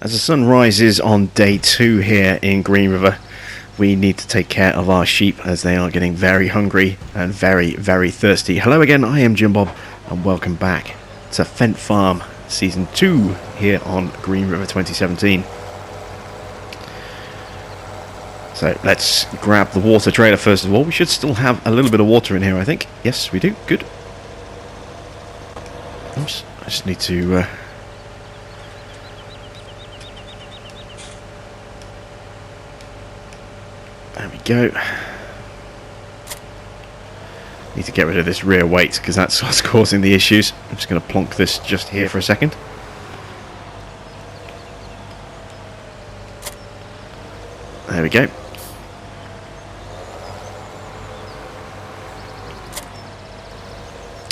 As the sun rises on day 2 here in GreenRiver, we need to take care of our sheep as they are getting very hungry and very, very thirsty. Hello again, I am Jim Bob, and welcome back to Fendt Farm Season 2 here on GreenRiver 2017. So let's grab the water trailer first of all. We should still have a little bit of water in here, I think. Yes, we do. Good. Oops, I just need to... There we go. Need to get rid of this rear weight because that's what's causing the issues. I'm just going to plonk this just here for a second. There we go.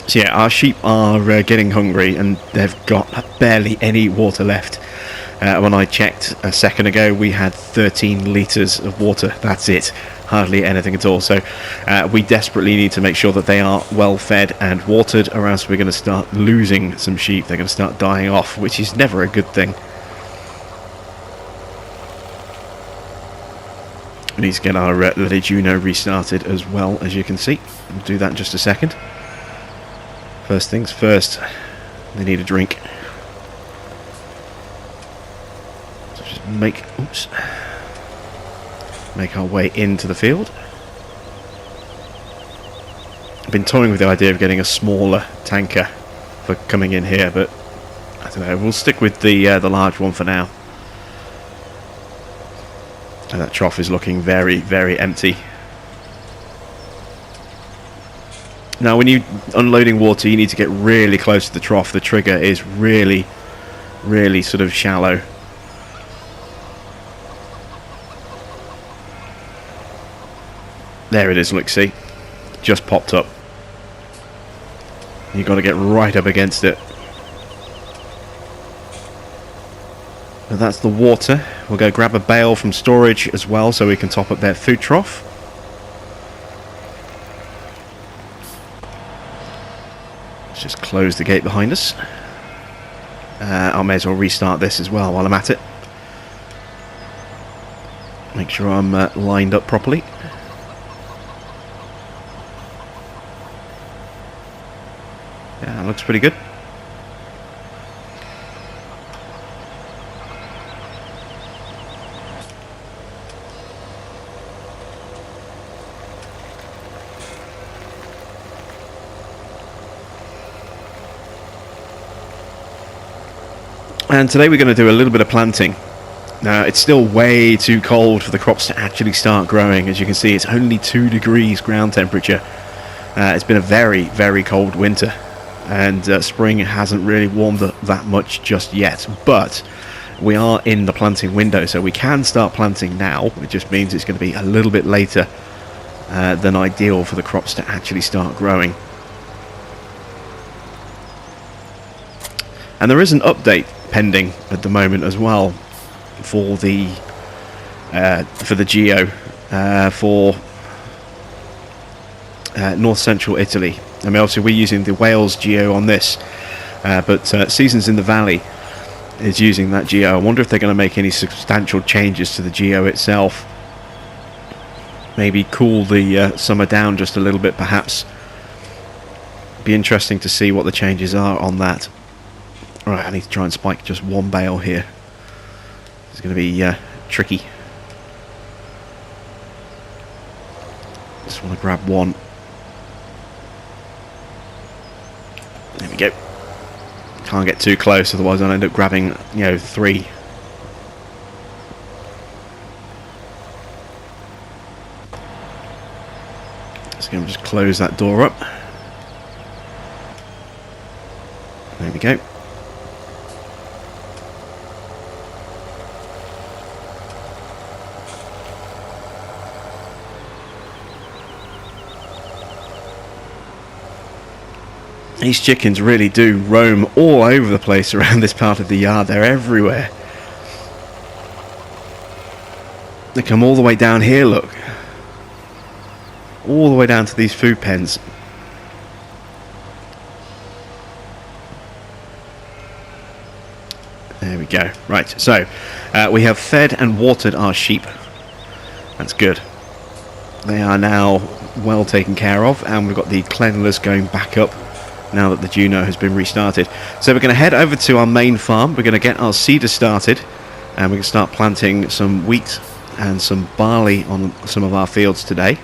So yeah, our sheep are getting hungry and they've got barely any water left. When I checked a second ago, we had 13 litres of water. That's it. Hardly anything at all. So we desperately need to make sure that they are well fed and watered, or else we're going to start losing some sheep. They're going to start dying off, which is never a good thing. We need to get our Lady Juno restarted as well, as you can see. We'll do that in just a second. First things first, they need a drink. Make our way into the field. I've been toying with the idea of getting a smaller tanker for coming in here, but I don't know, we'll stick with the large one for now. And that trough is looking very, very empty. Now when you're unloading water, you need to get really close to the trough. The trigger is really, really sort of shallow. There it is, look, see? Just popped up. You've got to get right up against it. So that's the water. We'll go grab a bale from storage as well so we can top up their food trough. Let's just close the gate behind us. I may as well restart this as well while I'm at it. Make sure I'm lined up properly. Yeah, looks pretty good. And today we're going to do a little bit of planting. Now, it's still way too cold for the crops to actually start growing. As you can see, it's only 2 degrees ground temperature. It's been a very, very cold winter. And spring hasn't really warmed up that much just yet, but we are in the planting window, so we can start planting now. It just means it's going to be a little bit later than ideal for the crops to actually start growing. And there is an update pending at the moment as well for the geo for north central Italy. I mean, obviously we're using the Wales geo on this, but Seasons in the Valley is using that geo. I wonder if they're going to make any substantial changes to the geo itself. Maybe cool the summer down just a little bit, perhaps. Be interesting to see what the changes are on that. Alright, I need to try and spike just one bale here. It's going to be tricky. Just want to grab one. There we go. Can't get too close, otherwise I'll end up grabbing, 3. So I'm just close that door up. There we go. These chickens really do roam all over the place around this part of the yard. They're everywhere. They come all the way down here, look. All the way down to these food pens. There we go. Right, so we have fed and watered our sheep. That's good. They are now well taken care of, and we've got the cleanliness going back up now that the Juno has been restarted. So we're going to head over to our main farm. We're going to get our seeder started, and we're going to start planting some wheat and some barley on some of our fields today.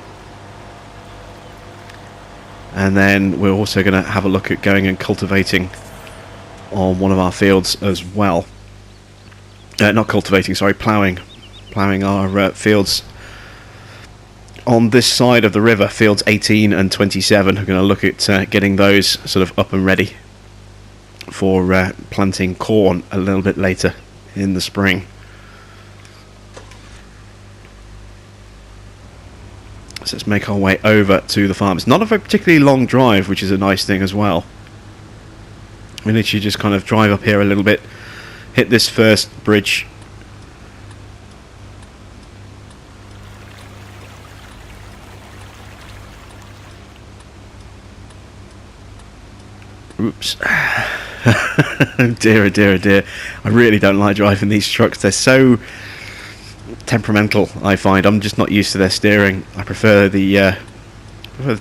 And then we're also going to have a look at going and cultivating on one of our fields as well. Not cultivating, sorry, ploughing our fields on this side of the river, fields 18 and 27. We're going to look at getting those sort of up and ready for planting corn a little bit later in the spring. So let's make our way over to the farm. It's not a very particularly long drive, which is a nice thing as well. We literally just kind of drive up here a little bit, hit this first bridge, oops. Dear, oh dear, oh dear. I really don't like driving these trucks. They're so temperamental, I find. I'm just not used to their steering. I prefer the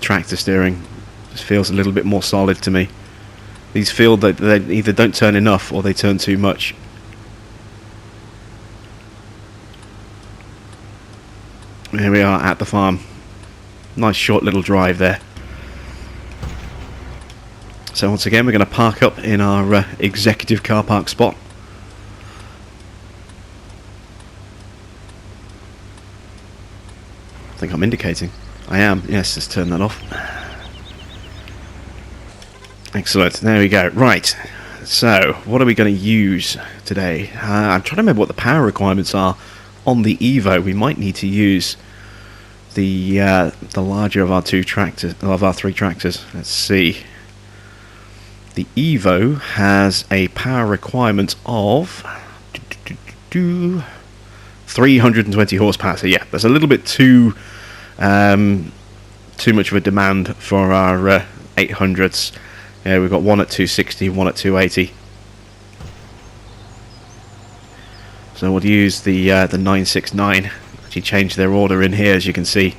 tractor steering. It just feels a little bit more solid to me. These feel that they either don't turn enough or they turn too much. Here we are at the farm. Nice short little drive there. So once again we're going to park up in our executive car park spot. I think I'm indicating. I am. Yes, let's turn that off. Excellent. There we go. Right. So, what are we going to use today? I'm trying to remember what the power requirements are on the Evo. We might need to use the larger of our three tractors. Let's see. The Evo has a power requirement of 320 horsepower. So yeah, that's a little bit too much of a demand for our 800s. Yeah, we've got one at 260, one at 280. So we'll use the 969. Actually change their order in here, as you can see,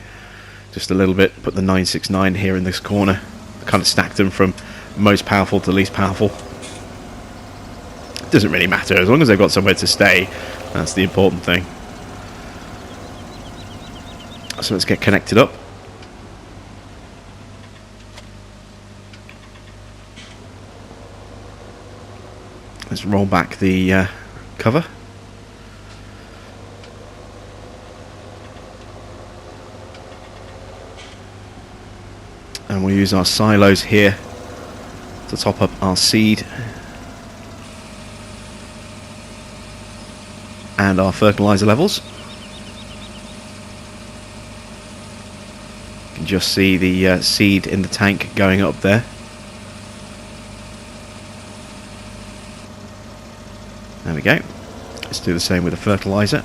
just a little bit. Put the 969 here in this corner. Kind of stacked them from most powerful to least powerful. It doesn't really matter as long as they've got somewhere to stay. That's the important thing. So let's get connected up. Let's roll back the cover. And we'll use our silos here to top up our seed and our fertilizer levels. You can just see the seed in the tank going up there. There we go. Let's do the same with the fertilizer.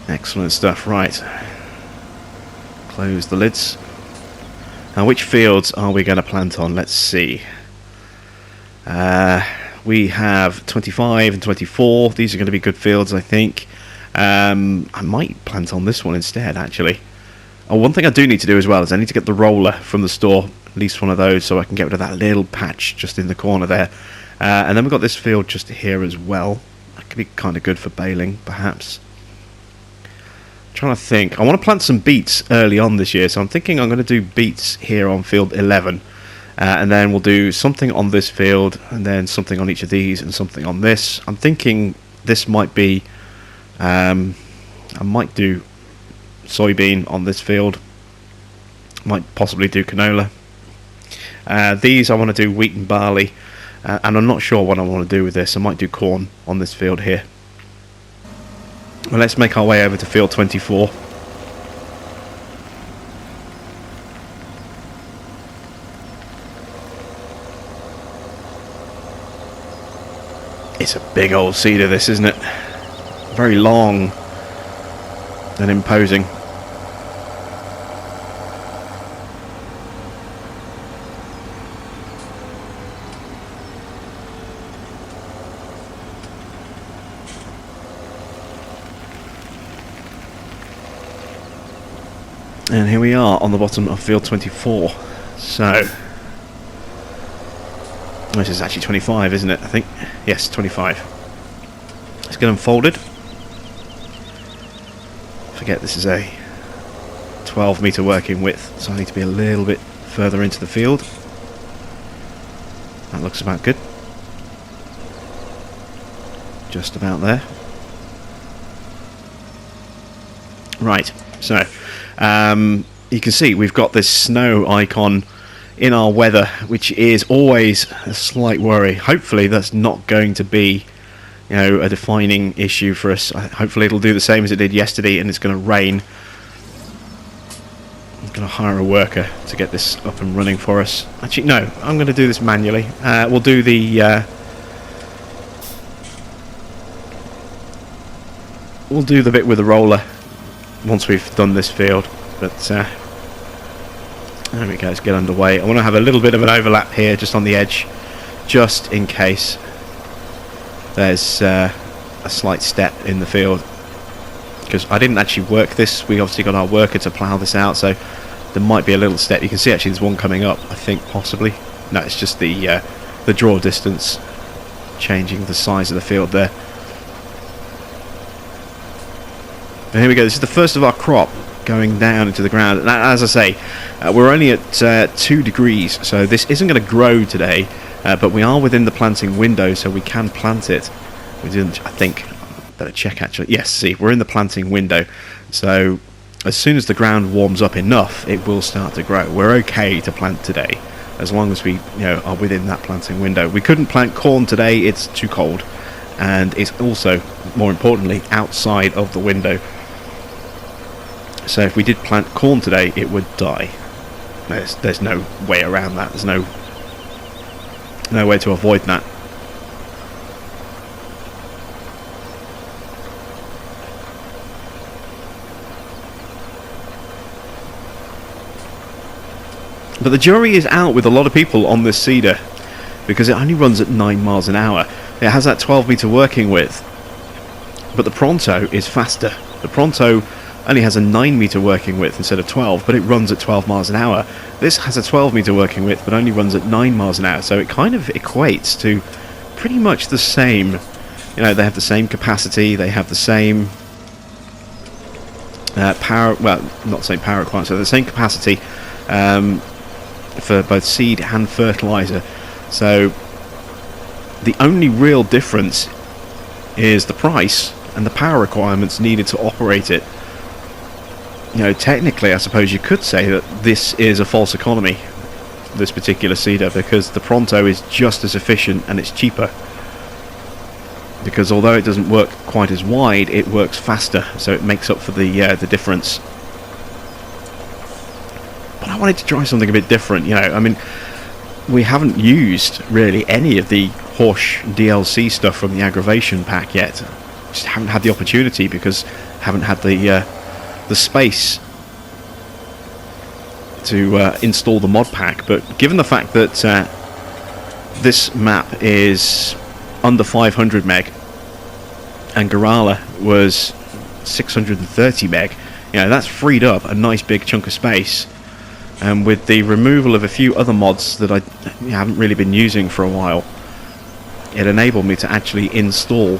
Excellent stuff. Right. Close the lids. Now, which fields are we going to plant on? Let's see. We have 25 and 24. These are going to be good fields, I think. I might plant on this one instead, actually. Oh, one thing I do need to do as well is I need to get the roller from the store, at least one of those, so I can get rid of that little patch just in the corner there. And then we've got this field just here as well. That could be kind of good for baling, perhaps. Trying to think. I want to plant some beets early on this year, so I'm thinking I'm going to do beets here on field 11, and then we'll do something on this field, and then something on each of these, and something on this. I'm thinking this might be. I might do soybean on this field. Might possibly do canola. These I want to do wheat and barley, and I'm not sure what I want to do with this. I might do corn on this field here. Well, let's make our way over to field 24. It's a big old seeder, this, isn't it? Very long. and imposing. And here we are on the bottom of field 24. So, this is actually 25, isn't it? I think. Yes, 25. Let's get unfolded. Forget this is a 12 metre working width, so I need to be a little bit further into the field. That looks about good. Just about there. Right, so you can see we've got this snow icon in our weather, which is always a slight worry. Hopefully that's not going to be, you know, a defining issue for us. Hopefully it'll do the same as it did yesterday and it's going to rain. I'm going to hire a worker to get this up and running for us. Actually, no, I'm going to do this manually. We'll do the bit with the roller once we've done this field. But there we go, let's get underway. I want to have a little bit of an overlap here just on the edge, just in case there's a slight step in the field, because I didn't actually work this. We obviously got our worker to plough this out, so there might be a little step. You can see actually there's one coming up, I think, possibly. No, it's just the draw distance changing the size of the field there. And here we go, this is the first of our crop going down into the ground. And as I say, we're only at 2 degrees, so this isn't going to grow today, but we are within the planting window, so we can plant it. We didn't, I think, better check actually. Yes, see, we're in the planting window, so as soon as the ground warms up enough, it will start to grow. We're okay to plant today, as long as we, you know, are within that planting window. We couldn't plant corn today, it's too cold, and it's also, more importantly, outside of the window. So if we did plant corn today, it would die. There's no way around that. There's no way to avoid that. But the jury is out with a lot of people on this seeder, because it only runs at 9 miles an hour. It has that 12 metre working width, but the Pronto is faster. The Pronto only has a 9 metre working width instead of 12, but it runs at 12 miles an hour. This has a 12 metre working width, but only runs at 9 miles an hour, so it kind of equates to pretty much the same. You know, they have the same capacity, they have the same power, well, not the same power requirements, so the same capacity for both seed and fertiliser. So the only real difference is the price and the power requirements needed to operate it. You know, technically, I suppose you could say that this is a false economy, this particular seeder, because the Pronto is just as efficient and it's cheaper. Because although it doesn't work quite as wide, it works faster, so it makes up for the difference. But I wanted to try something a bit different. You know, I mean, we haven't used really any of the Horsch DLC stuff from the aggravation pack yet. Just haven't had the opportunity because haven't had the space to install the mod pack. But given the fact that this map is under 500 meg and Gorala was 630 meg, you know, that's freed up a nice big chunk of space. And with the removal of a few other mods that I haven't really been using for a while, it enabled me to actually install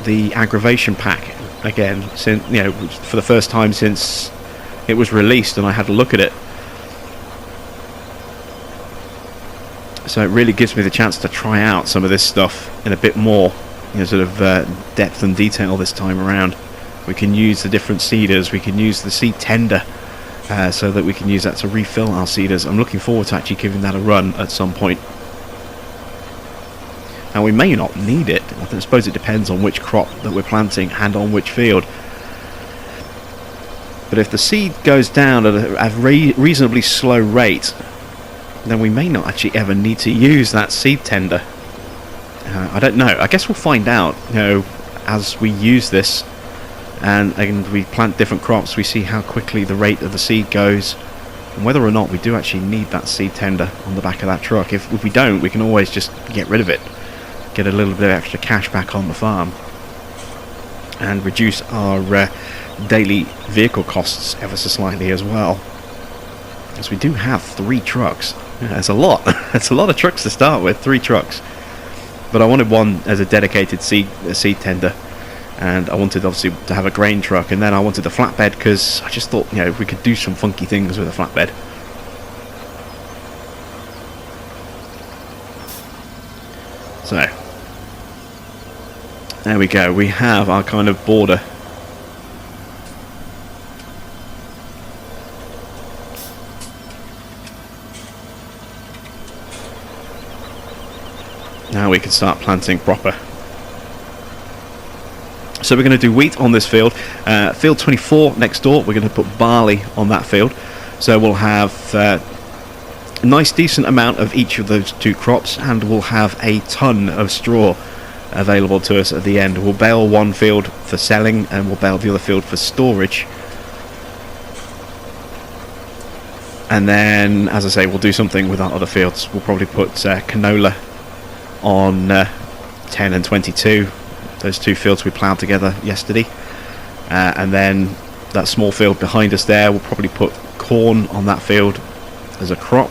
the aggravation pack again, since, you know, for the first time since it was released, and I had a look at it. So it really gives me the chance to try out some of this stuff in a bit more, you know, sort of depth and detail this time around. We can use the different seeders, we can use the seed tender, so that we can use that to refill our seeders. I'm looking forward to actually giving that a run at some point. Now, we may not need it. I suppose it depends on which crop that we're planting and on which field. But if the seed goes down at a reasonably slow rate, then we may not actually ever need to use that seed tender. I don't know. I guess we'll find out, you know, as we use this and we plant different crops, we see how quickly the rate of the seed goes, and whether or not we do actually need that seed tender on the back of that truck. If we don't, we can always just get rid of it, get a little bit of extra cash back on the farm, and reduce our daily vehicle costs ever so slightly as well. As we do have 3 trucks. Yeah, that's a lot. That's a lot of trucks to start with, 3 trucks. But I wanted one as a dedicated seed tender, and I wanted obviously to have a grain truck, and then I wanted a flatbed because I just thought, you know, we could do some funky things with a flatbed. So there we go. We have our kind of border. Now we can start planting proper. So we're going to do wheat on this field. Field 24 next door, we're going to put barley on that field. So we'll have a nice decent amount of each of those 2 crops, and we'll have a ton of straw available to us at the end. We'll bale one field for selling, and we'll bale the other field for storage. And then, as I say, we'll do something with our other fields. We'll probably put canola on 10 and 22, those 2 fields we ploughed together yesterday, and then that small field behind us there, we'll probably put corn on that field as a crop,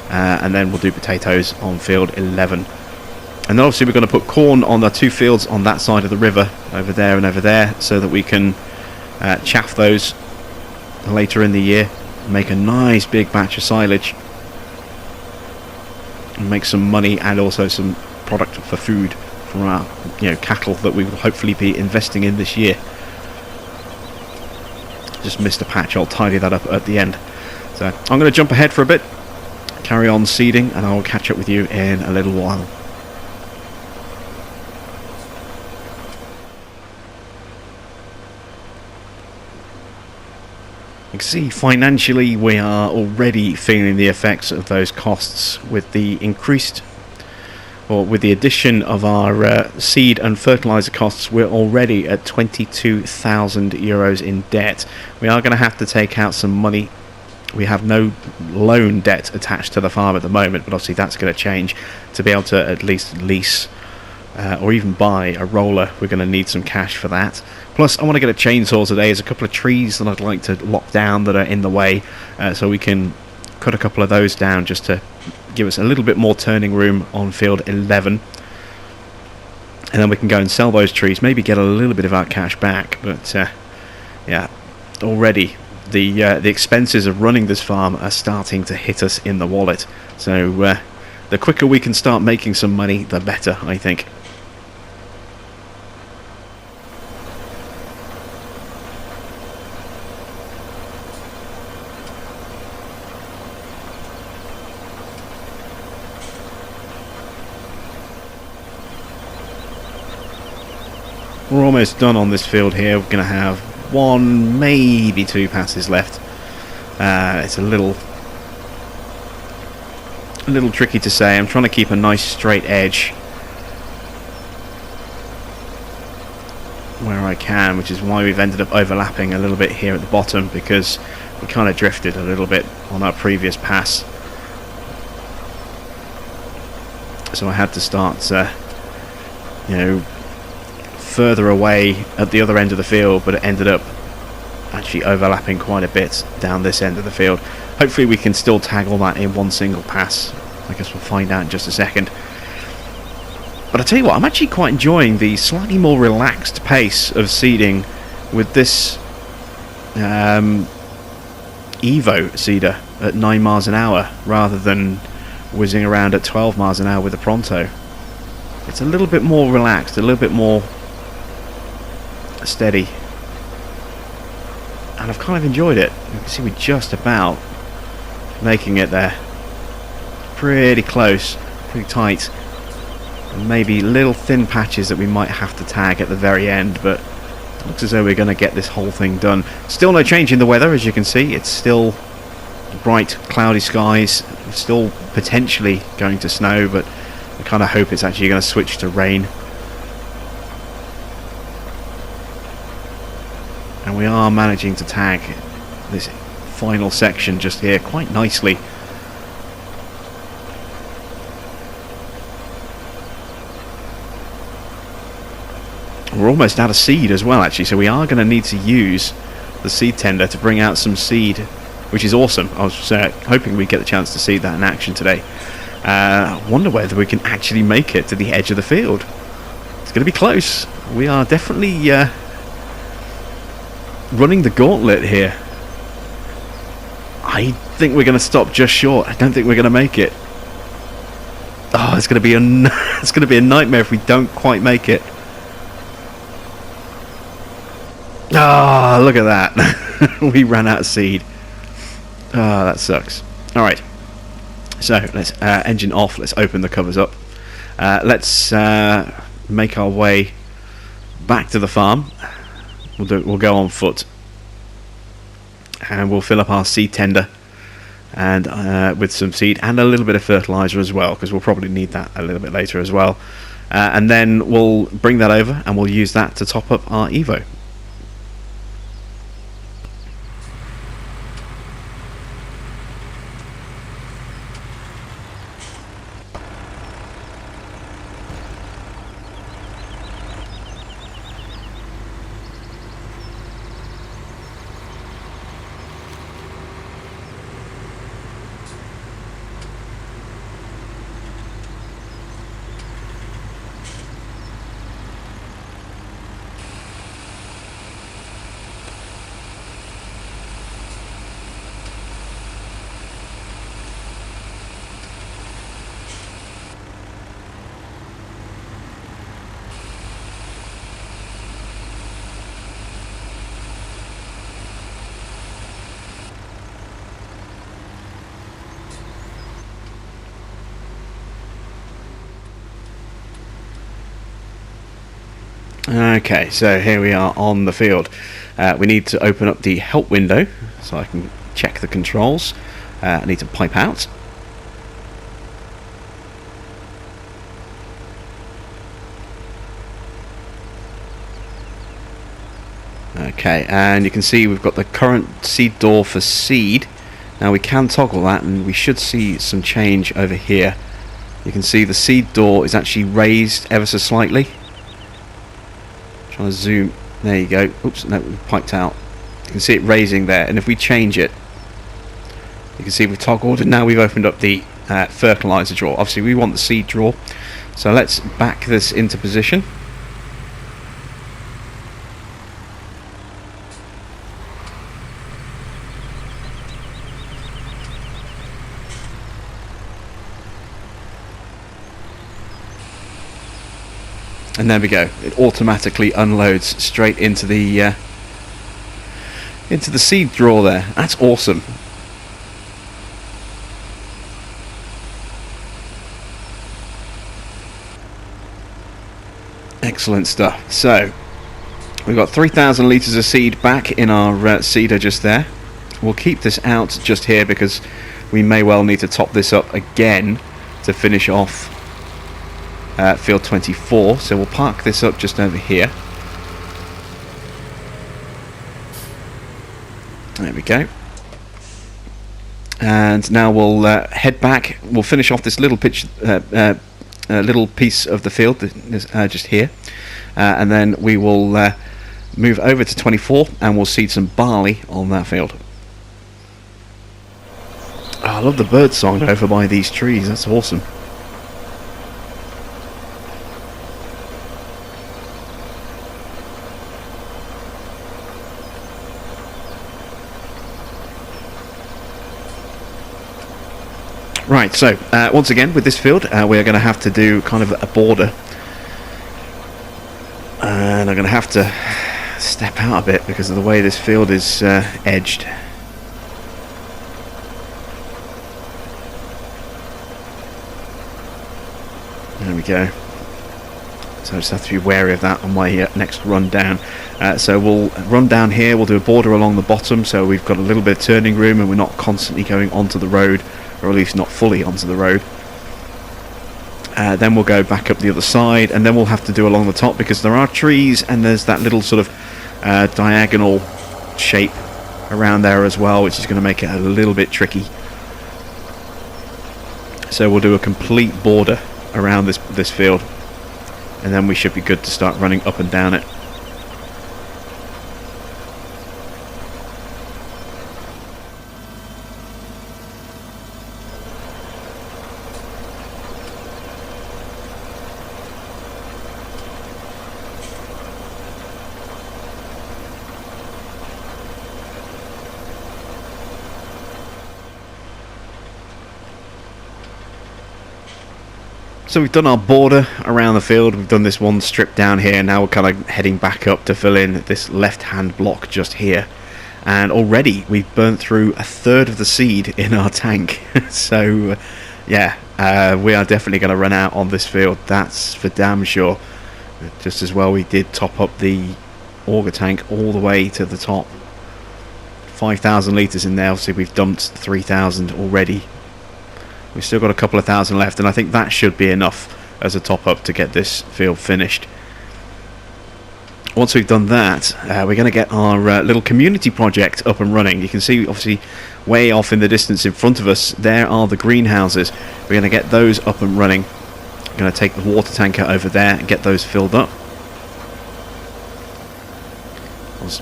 and then we'll do potatoes on field 11. And then obviously we're going to put corn on the 2 fields on that side of the river, over there and over there, so that we can chaff those later in the year, make a nice big batch of silage, and make some money and also some product for food from our, you know, cattle that we will hopefully be investing in this year. Just missed a patch. I'll tidy that up at the end. So I'm going to jump ahead for a bit, carry on seeding, and I'll catch up with you in a little while. You can see financially we are already feeling the effects of those costs with the increased, or with the addition of our seed and fertilizer costs. We're already at 22,000 euros in debt. We are going to have to take out some money. We have no loan debt attached to the farm at the moment, but obviously that's going to change. To be able to at least lease or even buy a roller, we're going to need some cash for that. Plus, I want to get a chainsaw today. There's a couple of trees that I'd like to lock down that are in the way, so we can cut a couple of those down just to give us a little bit more turning room on field 11. And then we can go and sell those trees, maybe get a little bit of our cash back. But yeah, already the expenses of running this farm are starting to hit us in the wallet. So the quicker we can start making some money, the better, I think. We're almost done on this field here. We're going to have 1, maybe 2 passes left. It's a little tricky to say. I'm trying to keep a nice straight edge where I can, which is why we've ended up overlapping a little bit here at the bottom, because we kind of drifted a little bit on our previous pass. So I had to start, you know, further away at the other end of the field, but it ended up actually overlapping quite a bit down this end of the field. Hopefully we can still tag all that in one single pass. I guess we'll find out in just a second. But I tell you what, I'm actually quite enjoying the slightly more relaxed pace of seeding with this Evo seeder at 9 miles an hour rather than whizzing around at 12 miles an hour with the Pronto. It's a little bit more relaxed, a little bit more steady, and I've kind of enjoyed it. You can see we're just about making it there. Pretty close, pretty tight, and maybe little thin patches that we might have to tag at the very end, but it looks as though we're going to get this whole thing done. Still no change in the weather, as you can see. It's still bright cloudy skies. It's still potentially going to snow, but I kind of hope it's actually going to switch to rain. And we are managing to tag this final section just here quite nicely. We're almost out of seed as well, actually, so we are going to need to use the seed tender to bring out some seed, which is awesome. I was hoping we'd get the chance to see that in action today. I wonder whether we can actually make it to the edge of the field. It's going to be close. We are definitely running the gauntlet here. I think we're going to stop just short. I don't think we're going to make it. Oh, it's going to be it's going to be a nightmare if we don't quite make it. Ah, oh, look at that. We ran out of seed. Ah, oh, that sucks. Alright. So, let's engine off. Let's open the covers up. Let's make our way back to the farm. We'll go on foot. And we'll fill up our seed tender and with some seed and a little bit of fertilizer as well, because we'll probably need that a little bit later as well. And then we'll bring that over and we'll use that to top up our Evo. Okay, so here we are on the field. We need to open up the help window so I can check the controls. I need to pipe out. Okay, and you can see we've got the current seed door for seed. Now we can toggle that and we should see some change over here. You can see the seed door is actually raised ever so slightly. Trying to zoom. There you go. Oops, no, we've piped out. You can see it raising there, and if we change it, you can see we've toggled, and now we've opened up the fertilizer drawer. Obviously, we want the seed drawer, so let's back this into position. And there we go. It automatically unloads straight into the seed drawer there. That's awesome. Excellent stuff. So we've got 3,000 litres of seed back in our seeder just there. We'll keep this out just here because we may well need to top this up again to finish off field 24, so we'll park this up just over here. There we go. And now we'll head back. We'll finish off this little piece of the field just here, and then we will move over to 24 and we'll seed some barley on that field. Oh, I love the bird song over by these trees. That's awesome. Right, so once again with this field we're going to have to do kind of a border, and I'm going to have to step out a bit because of the way this field is edged. There we go. So I just have to be wary of that on my next run down. So we'll run down here, we'll do a border along the bottom so we've got a little bit of turning room and we're not constantly going onto the road, or at least not fully onto the road. Then we'll go back up the other side, and then we'll have to do along the top because there are trees and there's that little sort of diagonal shape around there as well, which is going to make it a little bit tricky. So we'll do a complete border around this field, and then we should be good to start running up and down it. So we've done our border around the field, we've done this one strip down here, now we're kind of heading back up to fill in this left-hand block just here. And already we've burnt through a third of the seed in our tank. So yeah, we are definitely going to run out on this field, that's for damn sure. Just as well we did top up the auger tank all the way to the top. 5,000 litres in there, so we've dumped 3,000 already. We've still got a couple of thousand left, and I think that should be enough as a top-up to get this field finished. Once we've done that, we're going to get our little community project up and running. You can see, obviously, way off in the distance in front of us, there are the greenhouses. We're going to get those up and running. We're going to take the water tanker over there and get those filled up.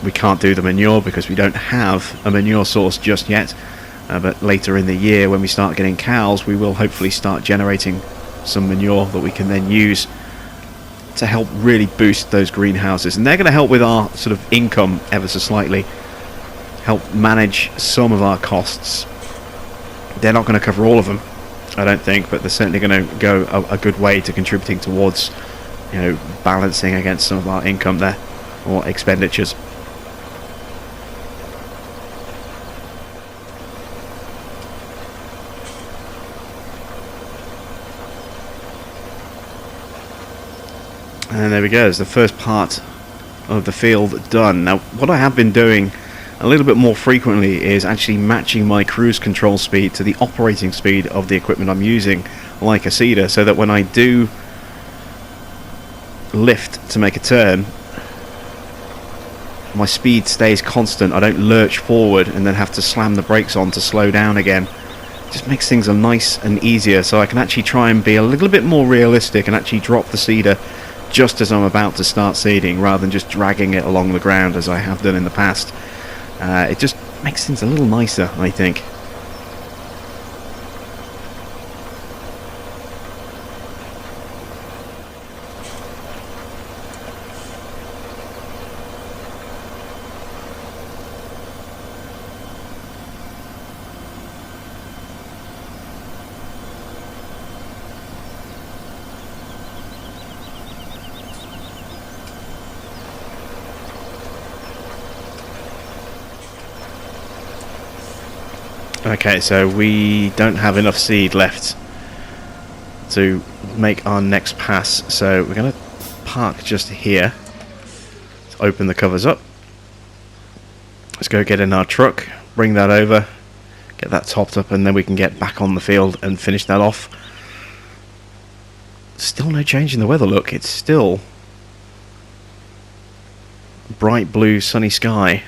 We can't do the manure because we don't have a manure source just yet. But later in the year, when we start getting cows, we will hopefully start generating some manure that we can then use to help really boost those greenhouses. And they're going to help with our sort of income ever so slightly, help manage some of our costs. They're not going to cover all of them, I don't think, but they're certainly going to go a good way to contributing towards, you know, balancing against some of our income there, or expenditures. And there we go, it's the first part of the field done. Now, what I have been doing a little bit more frequently is actually matching my cruise control speed to the operating speed of the equipment I'm using, like a seeder, so that when I do lift to make a turn, my speed stays constant. I don't lurch forward and then have to slam the brakes on to slow down again. It just makes things nice and easier, so I can actually try and be a little bit more realistic and actually drop the seeder just as I'm about to start seeding, rather than just dragging it along the ground as I have done in the past. It just makes things a little nicer, I think. Okay, so we don't have enough seed left to make our next pass, so we're going to park just here. Let's open the covers up. Let's go get in our truck, bring that over, get that topped up, and then we can get back on the field and finish that off. Still no change in the weather, look, it's still bright blue sunny sky.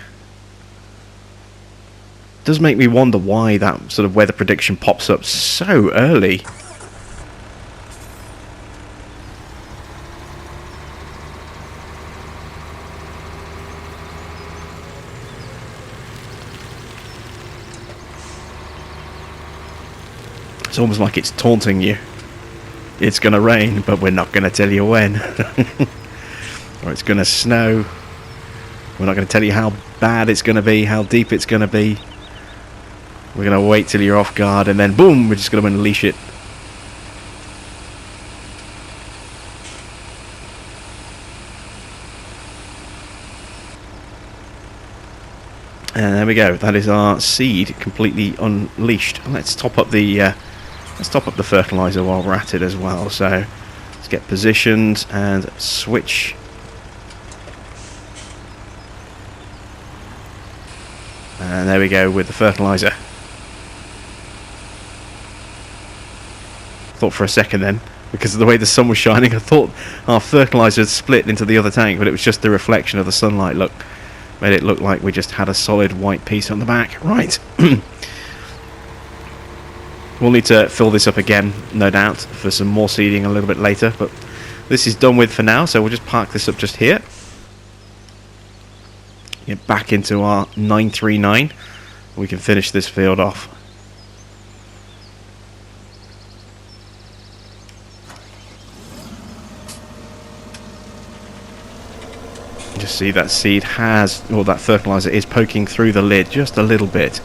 Does make me wonder why that sort of weather prediction pops up so early. It's almost like it's taunting you. It's going to rain, but we're not going to tell you when. Or it's going to snow. We're not going to tell you how bad it's going to be, how deep it's going to be. We're going to wait till you're off guard, and then boom, we're just going to unleash it. And there we go. That is our seed completely unleashed. Let's top up the fertilizer while we're at it as well. So let's get positioned and switch. And there we go with the fertilizer. Thought for a second then, because of the way the sun was shining, I thought our fertilizer had split into the other tank, but it was just the reflection of the sunlight. Look, Made it look like we just had a solid white piece on the back. Right. We'll need to fill this up again, no doubt, for some more seeding a little bit later, but this is done with for now, so we'll just park this up just here. Get back into our 939. We can finish this field off. Just see that seed has, or that fertilizer is poking through the lid just a little bit.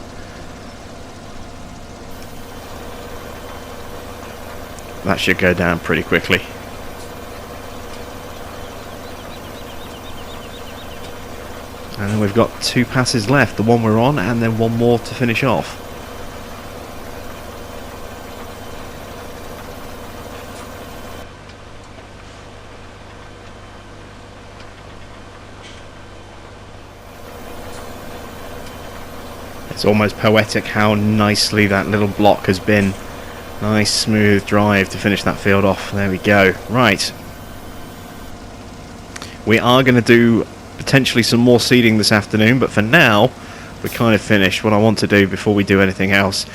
That should go down pretty quickly. And then we've got 2 passes left, the one we're on and then one more to finish off. It's almost poetic how nicely that little block has been. Nice smooth drive to finish that field off. There we go. Right. We are going to do potentially some more seeding this afternoon, but for now we're kind of finished. What I want to do before we do anything else,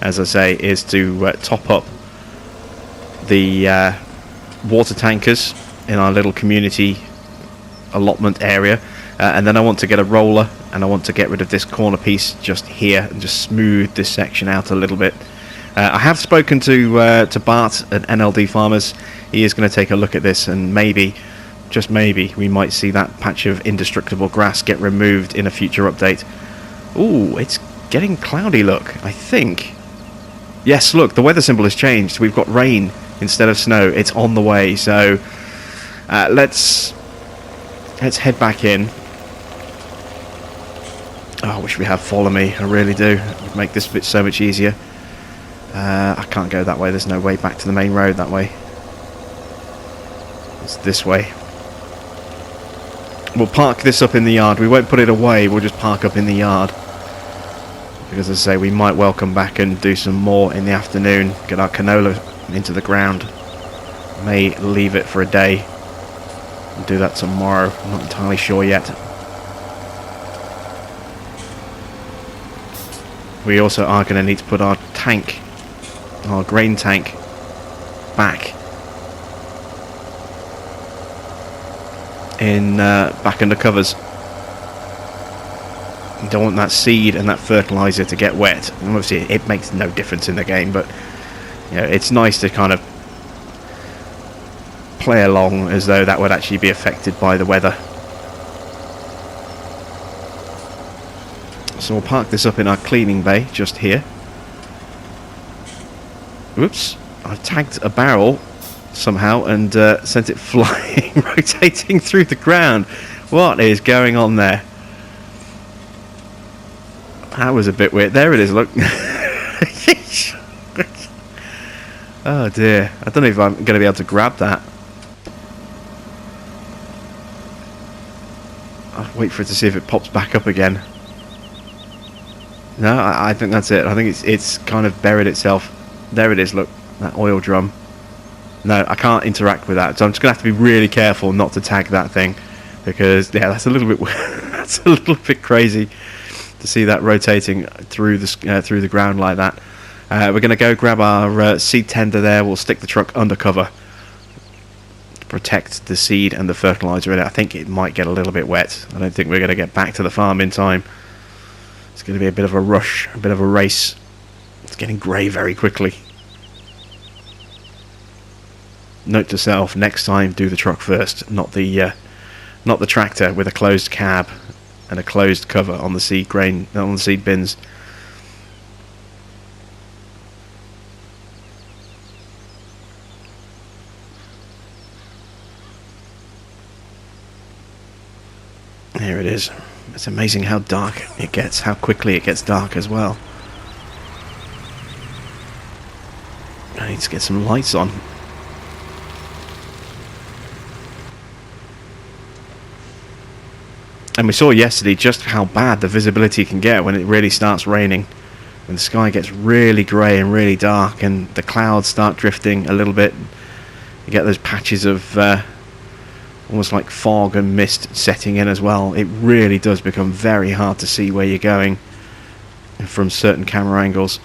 as I say, is to top up the water tankers in our little community allotment area, and then I want to get a roller and I want to get rid of this corner piece just here and just smooth this section out a little bit. I have spoken to Bart at NLD Farmers. He is going to take a look at this, and maybe, just maybe, we might see that patch of indestructible grass get removed in a future update. Ooh, it's getting cloudy, look, I think. Yes, look, the weather symbol has changed. We've got rain instead of snow. It's on the way, so let's head back in. Oh, I wish we had Follow Me, I really do. It would make this bit so much easier. I can't go that way, there's no way back to the main road that way. It's this way. We'll park this up in the yard. We won't put it away, we'll just park up in the yard. Because as I say, we might well come back and do some more in the afternoon. Get our canola into the ground. May leave it for a day. We'll do that tomorrow, I'm not entirely sure yet. We also are going to need to put our tank, our grain tank, back under covers. You don't want that seed and that fertilizer to get wet. And obviously it makes no difference in the game, but you know, it's nice to kind of play along as though that would actually be affected by the weather. So we'll park this up in our cleaning bay just here. Whoops, I've tagged a barrel somehow and sent it flying, rotating through the ground. What is going on there? That was a bit weird. There it is, look. Oh dear, I don't know if I'm going to be able to grab that. I'll wait for it to see if it pops back up again. No, I think that's it. I think it's kind of buried itself. There it is, look, that oil drum. No, I can't interact with that, so I'm just going to have to be really careful not to tag that thing, because yeah, that's a little bit that's a little bit crazy to see that rotating through the ground like that. We're going to go grab our seed tender there. We'll stick the truck under cover to protect the seed and the fertilizer in it. I think it might get a little bit wet. I don't think we're going to get back to the farm in time. It's going to be a bit of a rush, a bit of a race. It's getting grey very quickly. Note to self: next time, do the truck first, not the tractor with a closed cab and a closed cover on the seed grain, on the seed bins. There it is. It's amazing how dark it gets, how quickly it gets dark as well. I need to get some lights on. And we saw yesterday just how bad the visibility can get when it really starts raining. When the sky gets really grey and really dark and the clouds start drifting a little bit. You get those patches of almost like fog and mist setting in as well. It really does become very hard to see where you're going from certain camera angles.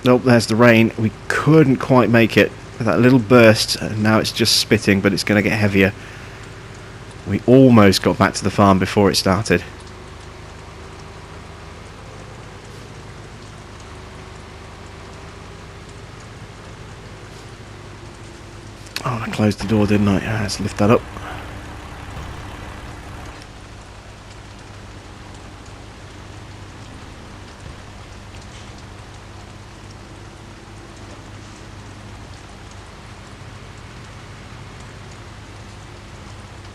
Nope, there's the rain. We couldn't quite make it. That little burst, and now it's just spitting, but it's going to get heavier. We almost got back to the farm before it started. Oh, I closed the door, didn't I? Let's lift that up.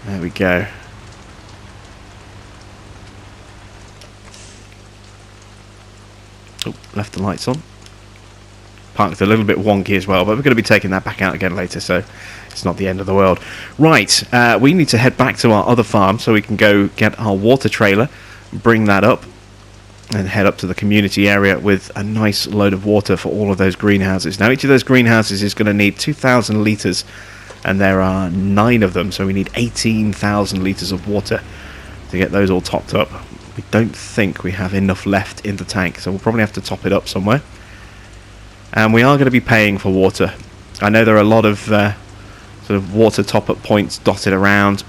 There we go. Oh, left the lights on. Parked a little bit wonky as well, but we're going to be taking that back out again later, so it's not the end of the world. Right, we need to head back to our other farm so we can go get our water trailer, bring that up, and head up to the community area with a nice load of water for all of those greenhouses. Now, each of those greenhouses is going to need 2,000 litres, and there are 9 of them, so we need 18,000 litres of water to get those all topped up. We don't think we have enough left in the tank, so we'll probably have to top it up somewhere. And we are going to be paying for water. I know there are a lot of sort of water top-up points dotted around,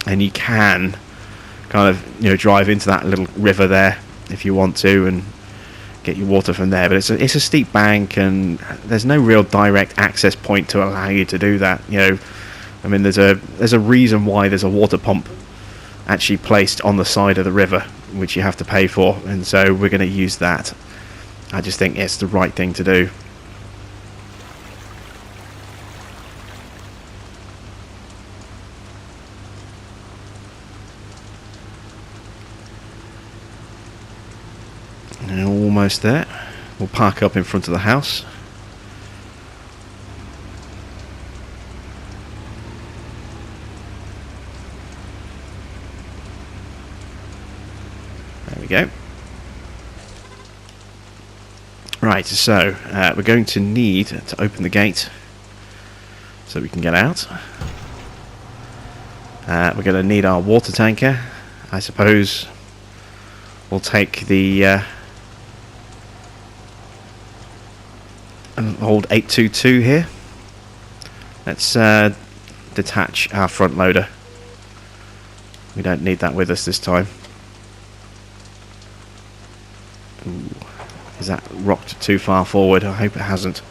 and you can kind of drive into that little river there if you want to and get your water from there. But it's a steep bank, and there's no real direct access point to allow you to do that. I mean, there's a reason why there's a water pump actually placed on the side of the river, which you have to pay for, and so we're going to use that. I just think it's the right thing to do. And almost there. We'll park up in front of the house. There we go. Right, so we're going to need to open the gate so we can get out. We're going to need our water tanker. I suppose we'll take the old 822 here. Let's detach our front loader. We don't need that with us this time. Ooh. Is that rocked too far forward? I hope it hasn't.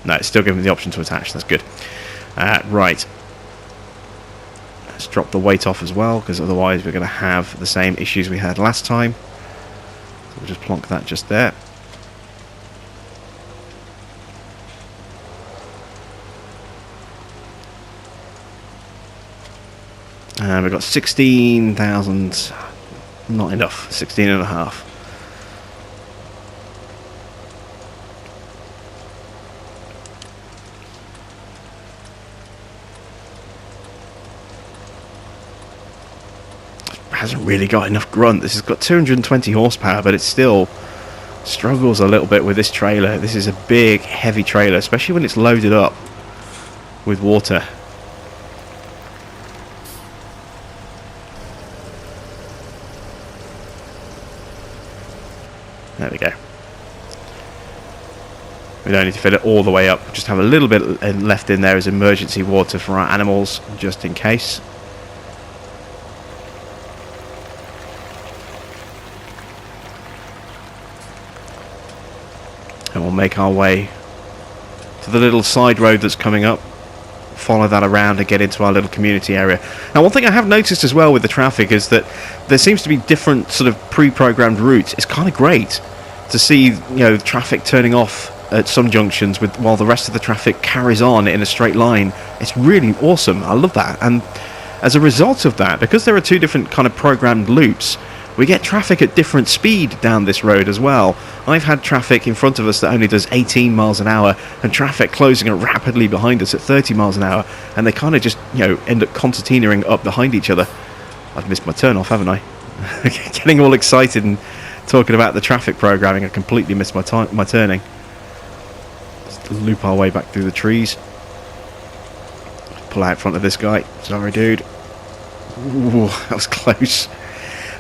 No, it's still giving me the option to attach. That's good. Right. Let's drop the weight off as well, because otherwise we're going to have the same issues we had last time. So we'll just plonk that just there. And we've got 16,000. Not enough. 16.5. Hasn't really got enough grunt. This has got 220 horsepower, but it still struggles a little bit with this trailer. This is a big, heavy trailer, especially when it's loaded up with water. There we go. We don't need to fill it all the way up. Just have a little bit left in there as emergency water for our animals, just in case. And we'll make our way to the little side road that's coming up, follow that around and get into our little community area. Now, one thing I have noticed as well with the traffic is that there seems to be different sort of pre-programmed routes. It's kind of great to see, traffic turning off at some junctions while the rest of the traffic carries on in a straight line. It's really awesome. I love that. And as a result of that, because there are 2 different kind of programmed loops, we get traffic at different speed down this road as well. I've had traffic in front of us that only does 18 miles an hour and traffic closing rapidly behind us at 30 miles an hour, and they kind of just, end up concertinaing up behind each other. I've missed my turn off, haven't I? Getting all excited and talking about the traffic programming, I completely missed my turning. Let's loop our way back through the trees. Pull out in front of this guy. Sorry, dude. Ooh, that was close.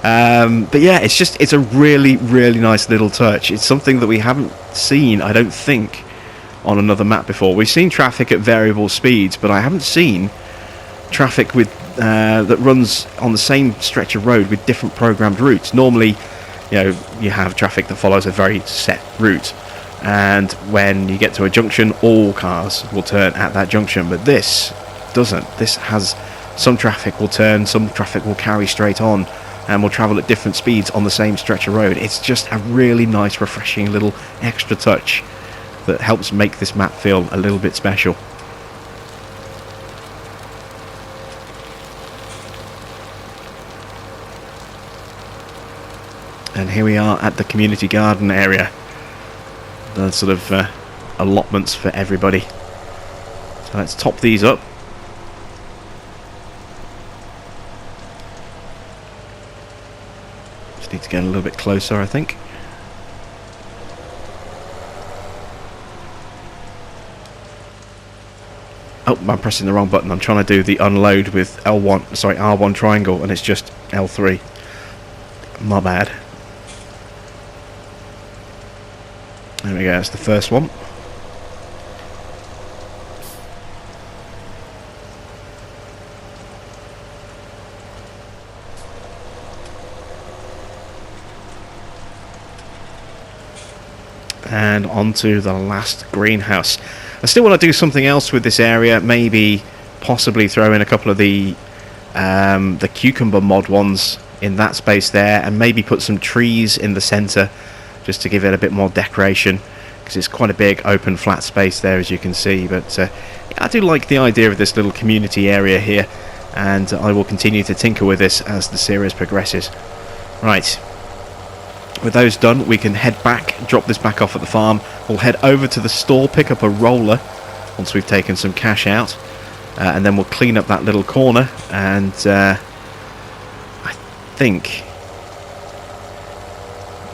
But yeah, it's a really, really nice little touch. It's something that we haven't seen, I don't think, on another map before. We've seen traffic at variable speeds, but I haven't seen traffic with that runs on the same stretch of road with different programmed routes. Normally, you have traffic that follows a very set route, and when you get to a junction, all cars will turn at that junction. But this doesn't. This has some traffic will turn, some traffic will carry straight on, and will travel at different speeds on the same stretch of road. It's just a really nice, refreshing little extra touch that helps make this map feel a little bit special. And here we are at the community garden area. The sort of allotments for everybody. So let's top these up. Just need to get a little bit closer, I think. Oh, I'm pressing the wrong button. I'm trying to do the unload with R1 triangle, and it's just L3. My bad. There we go, that's the first one. And onto the last greenhouse. I still want to do something else with this area, maybe possibly throw in a couple of the cucumber mod ones in that space there, and maybe put some trees in the centre just to give it a bit more decoration, because it's quite a big open flat space there, as you can see. But yeah, I do like the idea of this little community area here, and I will continue to tinker with this as the series progresses. Right, with those done, we can head back, drop this back off at the farm. We'll head over to the store, pick up a roller once we've taken some cash out, and then we'll clean up that little corner, and I think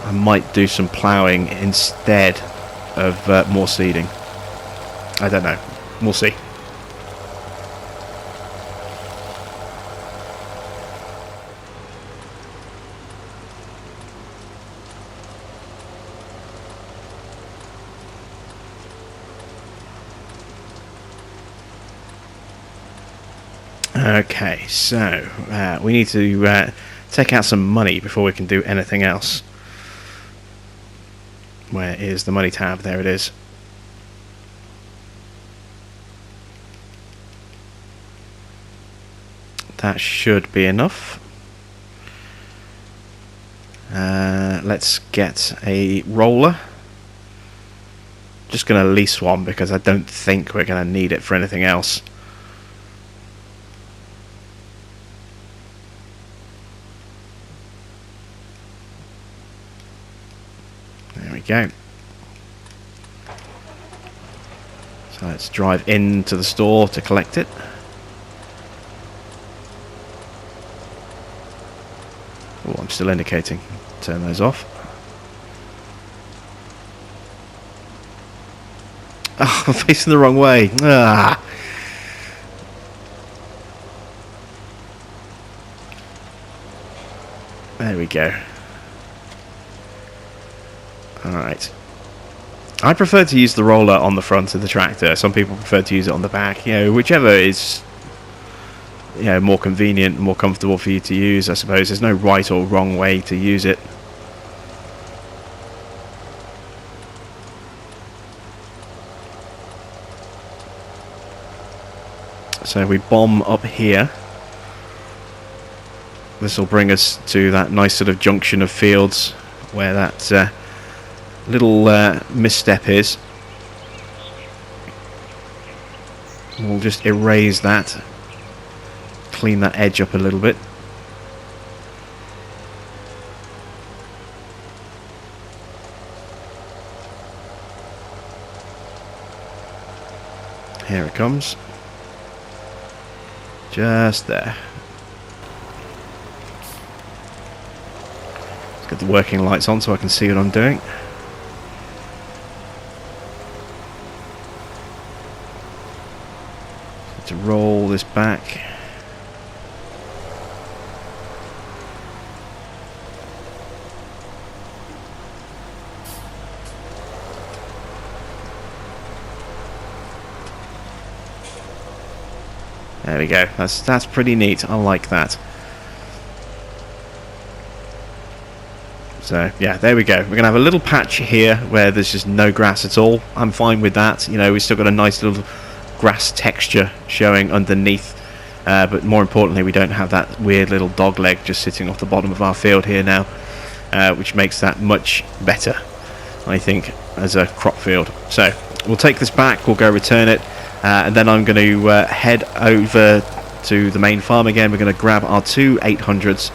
I might do some ploughing instead of more seeding. I don't know. We'll see. Okay, so we need to take out some money before we can do anything else. Where is the money tab? There it is. That should be enough. Let's get a roller. Just going to lease one because I don't think we're going to need it for anything else. There we go. So let's drive into the store to collect it. Oh, I'm still indicating. Turn those off. Oh, I'm facing the wrong way. Ah. There we go. Alright. I prefer to use the roller on the front of the tractor. Some people prefer to use it on the back. You know, whichever is more convenient, more comfortable for you to use, I suppose. There's no right or wrong way to use it. So we bomb up here. This will bring us to that nice sort of junction of fields where that little misstep is. We'll just erase that, clean that edge up a little bit. Here it comes. Just there. Get the working lights on so I can see what I'm doing. To roll this back. There we go. That's pretty neat. I like that. So yeah, there we go. We're gonna have a little patch here where there's just no grass at all. I'm fine with that. You know, we've still got a nice little grass texture showing underneath, but more importantly, we don't have that weird little dog leg just sitting off the bottom of our field here now, which makes that much better, I think, as a crop field. So we'll take this back, we'll go return it, and then I'm going to head over to the main farm again. We're going to grab our two 800s.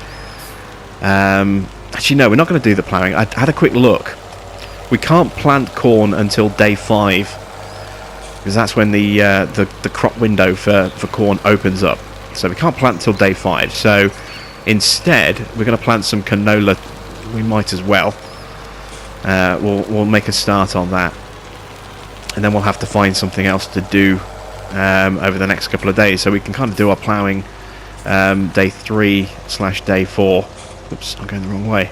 Actually, no, we're not going to do the ploughing. I had a quick look. We can't plant corn until day 5. Because that's when the crop window for corn opens up. So we can't plant until day 5. So instead, we're going to plant some canola. We might as well. We'll make a start on that. And then we'll have to find something else to do over the next couple of days. So we can kind of do our ploughing day 3/day 4. Oops, I'm going the wrong way.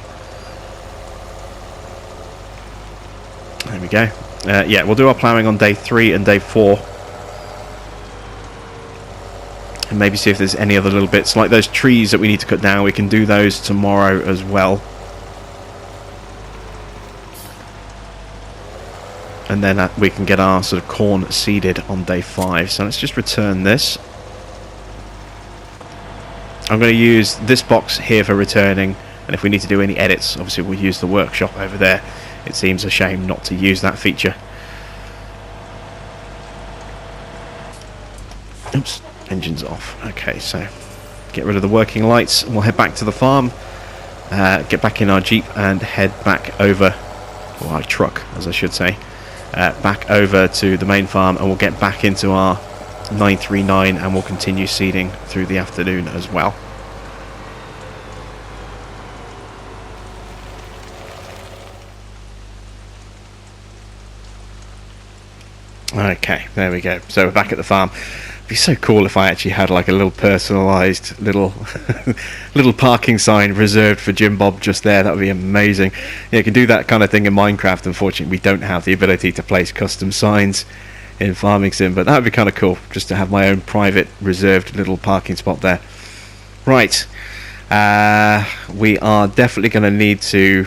There we go. Yeah, we'll do our ploughing on day 3 and day 4. And maybe see if there's any other little bits. Like those trees that we need to cut down, we can do those tomorrow as well. And then we can get our sort of corn seeded on day 5. So let's just return this. I'm going to use this box here for returning. And if we need to do any edits, obviously we'll use the workshop over there. It seems a shame not to use that feature. Oops, engine's off. Okay, so get rid of the working lights and we'll head back to the farm, get back in our Jeep and head back over, or our truck as I should say, back over to the main farm, and we'll get back into our 939 and we'll continue seeding through the afternoon as well. Okay, there we go. So we're back at the farm. It'd be so cool if I actually had like a little personalised little little parking sign reserved for Jim Bob just there. That would be amazing. Yeah, you can do that kind of thing in Minecraft. Unfortunately, we don't have the ability to place custom signs in Farming Sim, but that would be kind of cool just to have my own private reserved little parking spot there. Right, we are definitely going to need to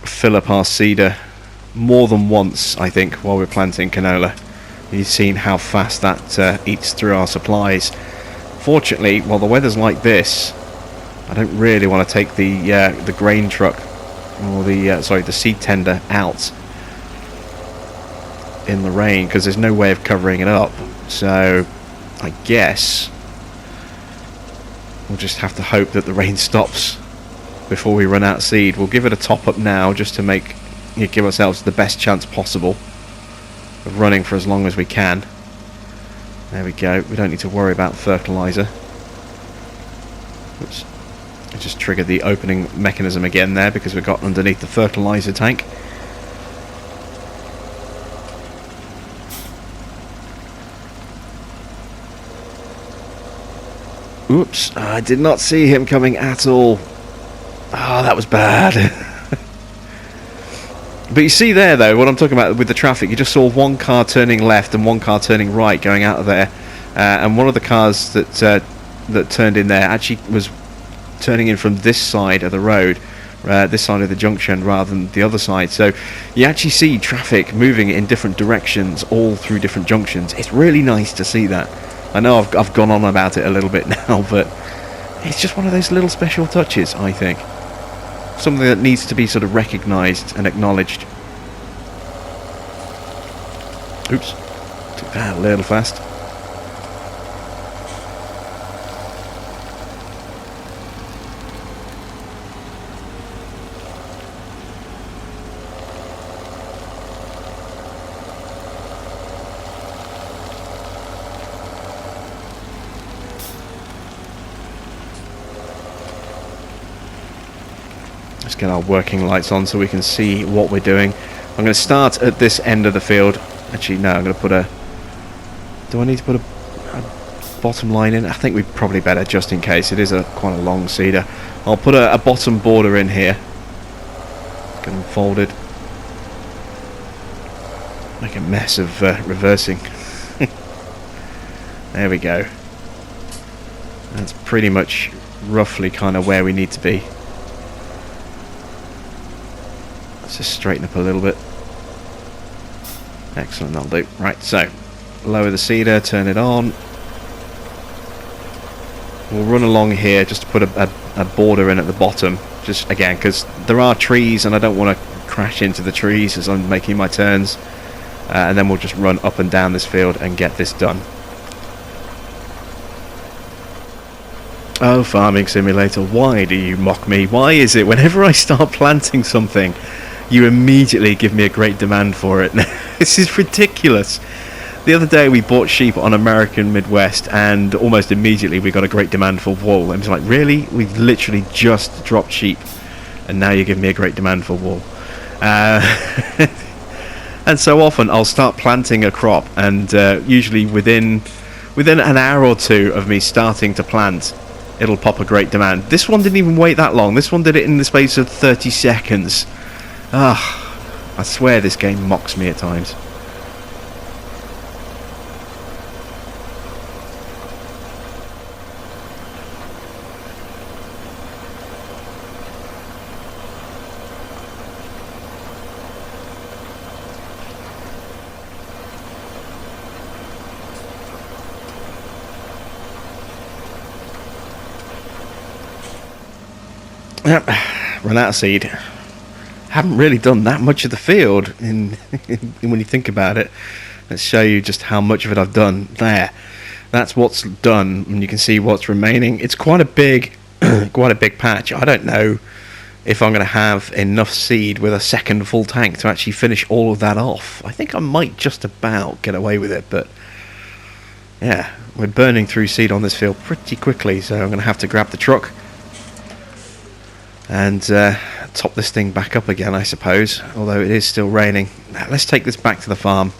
fill up our seeder more than once, I think, while we're planting canola. You've seen how fast that eats through our supplies. Fortunately, while the weather's like this, I don't really want to take the grain truck or the seed tender out in the rain, because there's no way of covering it up. So I guess we'll just have to hope that the rain stops before we run out of seed. We'll give it a top up now just to give ourselves the best chance possible of running for as long as we can. There we go. We don't need to worry about fertilizer. Oops. I just triggered the opening mechanism again there because we got underneath the fertilizer tank. Oops, I did not see him coming at all. Oh, that was bad. But you see there, though, what I'm talking about with the traffic, you just saw one car turning left and one car turning right going out of there. And one of the cars that turned in there actually was turning in from this side of the road, this side of the junction, rather than the other side. So you actually see traffic moving in different directions all through different junctions. It's really nice to see that. I know I've gone on about it a little bit now, but it's just one of those little special touches, I think. Something that needs to be sort of recognised and acknowledged. Oops, took that a little fast. get our working lights on so we can see what we're doing. I'm going to start at this end of the field. Actually, no, I'm going to put a... Do I need to put a bottom line in? I think we probably better, just in case. It is quite a long seeder. I'll put a bottom border in here. Get them folded. Make a mess of reversing. There we go. That's pretty much roughly kind of where we need to be. Let's just straighten up a little bit. Excellent, that'll do. Right, so lower the seeder, turn it on. We'll run along here just to put a border in at the bottom. Just again, because there are trees and I don't want to crash into the trees as I'm making my turns. And then we'll just run up and down this field and get this done. Oh, Farming Simulator, why do you mock me? Why is it whenever I start planting something, you immediately give me a great demand for it? This is ridiculous. The other day we bought sheep on American Midwest and almost immediately we got a great demand for wool. I was like, really? We've literally just dropped sheep and now you give me a great demand for wool. And so often I'll start planting a crop and usually within an hour or two of me starting to plant, it'll pop a great demand. This one didn't even wait that long. This one did it in the space of 30 seconds. I swear this game mocks me at times. Yep, run out of seed. Haven't really done that much of the field when you think about it. Let's show you just how much of it I've done. There, that's what's done, and you can see what's remaining. It's quite a big, quite a big patch. I don't know if I'm going to have enough seed with a second full tank to actually finish all of that off. I think I might just about get away with it, but yeah, we're burning through seed on this field pretty quickly, so I'm going to have to grab the truck and top this thing back up again, I suppose, although it is still raining. Now, let's take this back to the farm.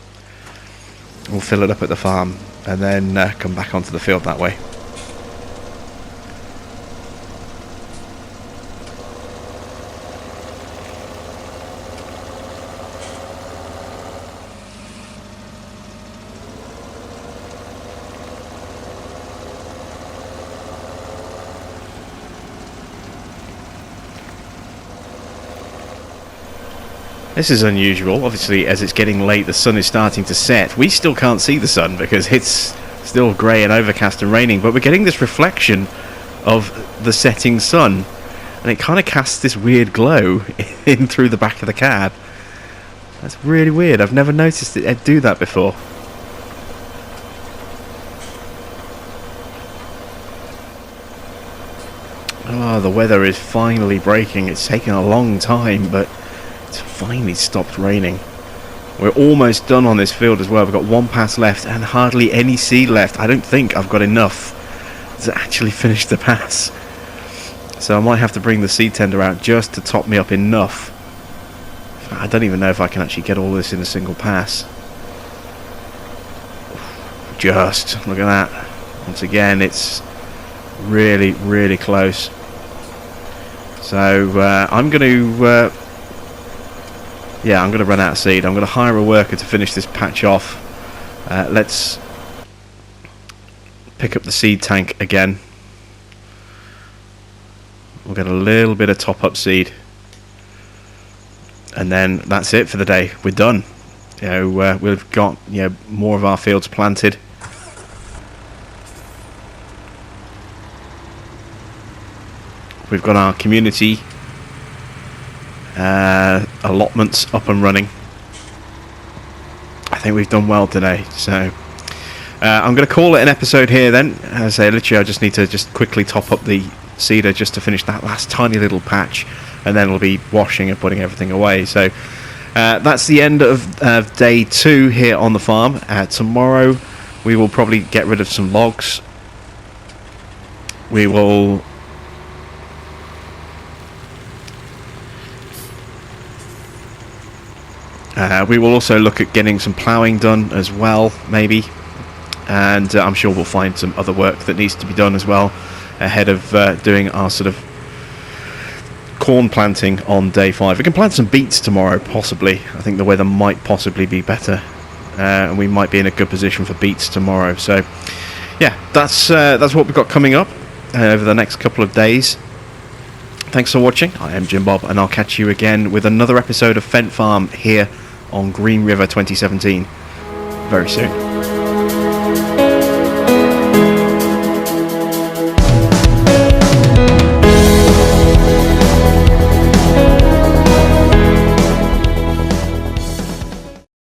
We'll fill it up at the farm and then come back onto the field that way. This is unusual. Obviously, as it's getting late, the sun is starting to set. We still can't see the sun because it's still grey and overcast and raining, but we're getting this reflection of the setting sun, and it kind of casts this weird glow in through the back of the cab. That's really weird. I've never noticed it do that before. Oh, the weather is finally breaking. It's taken a long time, but it's finally stopped raining. We're almost done on this field as well. We've got one pass left and hardly any seed left. I don't think I've got enough to actually finish the pass. So I might have to bring the seed tender out just to top me up enough. I don't even know if I can actually get all this in a single pass. Just look at that. Once again, it's really, really close. So I'm going to run out of seed. I'm going to hire a worker to finish this patch off. Let's pick up the seed tank again. We'll get a little bit of top-up seed, and then that's it for the day. We're done. We've got more of our fields planted. We've got our community allotments up and running. I think we've done well today, so I'm going to call it an episode here then. As I say, literally I just need to quickly top up the seeder just to finish that last tiny little patch, and then we'll be washing and putting everything away. So that's the end of day 2 here on the farm. Tomorrow we will probably get rid of some logs. We will We will also look at getting some ploughing done as well, maybe, and I'm sure we'll find some other work that needs to be done as well ahead of doing our sort of corn planting on day 5. We can plant some beets tomorrow, possibly. I think the weather might possibly be better, and we might be in a good position for beets tomorrow. So, yeah, that's what we've got coming up over the next couple of days. Thanks for watching. I am Jim Bob, and I'll catch you again with another episode of Fendt Farm here on GreenRiver 2017 very soon.